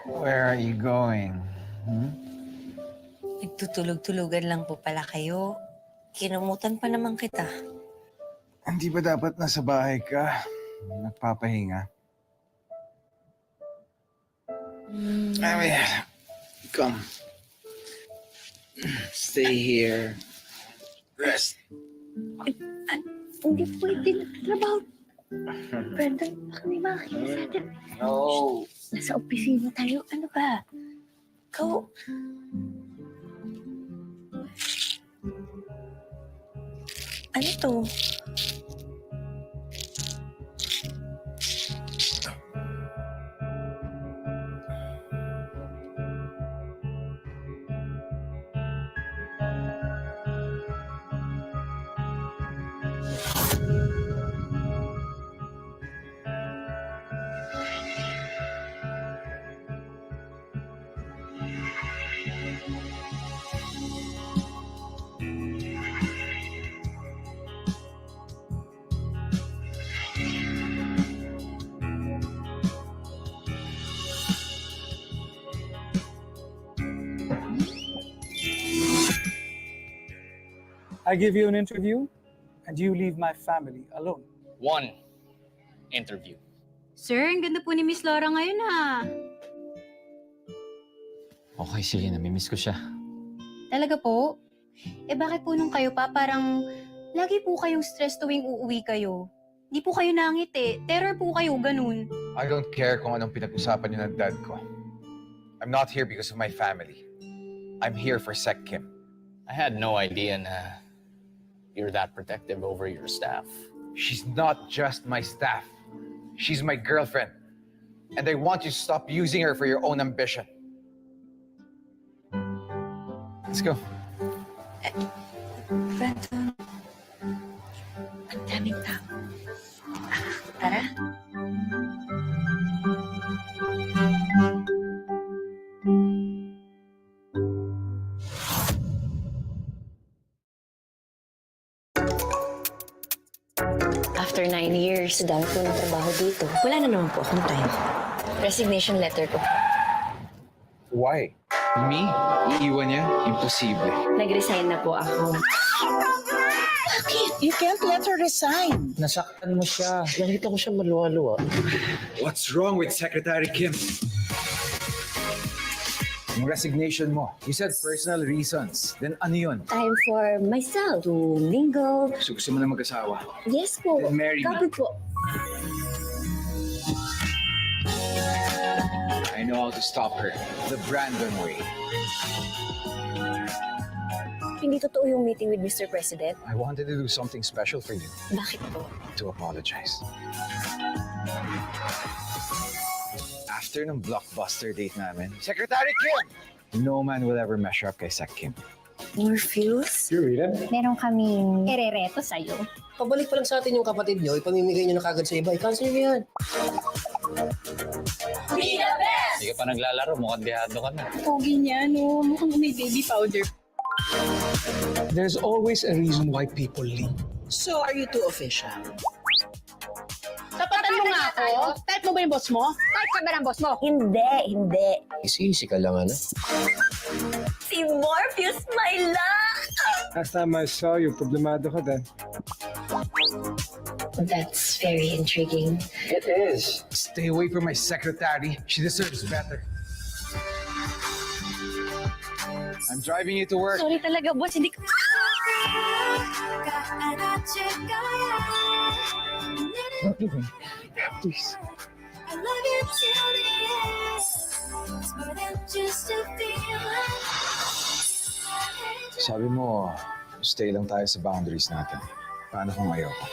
Where are you going? Nagtutulog-tulugan lang po pala kayo. Kinumutan pa naman kita. Hindi ba dapat nasa bahay ka? Nagpapahinga? I mean, come. Stay here. Rest. Hindi pwede. Trabaho. Brandon, baka may makakita sa atin. No. Nasa opisina tayo. Ano ba? Ikaw... Ano to? I give you an interview, and you leave my family alone. One interview. Sir, ang ganda po ni Miss Laura ngayon ha. Okay, sige. Namimiss ko siya. Talaga po? Eh bakit po nung kayo pa parang lagi po kayong stress tuwing uuwi kayo? Di po kayo nangit eh. Terror po kayo, ganun. I don't care kung anong pinag-usapan niyo ng dad ko. I'm not here because of my family. I'm here for Sec Kim. I had no idea na you're that protective over your staff. She's not just my staff. She's my girlfriend. And I want you to stop using her for your own ambition. Let's go. Brandon, ang daming tao. Tara. After 9 years, dami po ng trabaho dito. Wala na naman po akong time. Resignation letter ko. Why? Me? Iiwan niya? Imposible. Nag-resign na po ako. Bakit? You can't let her resign. Nasaktan mo siya. Nakita ko siya maluwa-luwa. What's wrong with Secretary Kim? Yung resignation mo, you said personal reasons. Then ano yun? Time for myself to mingle. So gusto mo na mag-asawa? Yes po. Then marry me. Kapit po. I know how to stop her. The Brandon way. Hindi totoo yung meeting with Mr. President. I wanted to do something special for you. Bakit po? To apologize. After ng blockbuster date namin, Secretary Kim! No man will ever measure up kay Sec Kim. Morpheus? Meron kaming erereto sa'yo. Pabalik pa lang sa atin yung kapatid niyo, ipamimigay niyo na kagad sa iba. I-cancel niyo yan. Hindi ka pa naglalaro. Mukhang dehado ka na. Pogi niya, no? Mukhang may baby powder. There's always a reason why people leave. So, are you too official? Tapatan mo nga ako. Type mo ba yung boss mo? Type ka ba ng boss mo? Hindi. Easy ka lang, ano? Si Morpheus, my love! Last time I saw you, problemado ka din. That's very intriguing. It is. Stay away from my secretary. She deserves better. I'm driving you to work. Sorry talaga, boss. Hindi ko... Please. Sabi mo, stay lang tayo sa boundaries natin. Paano kung ayoko?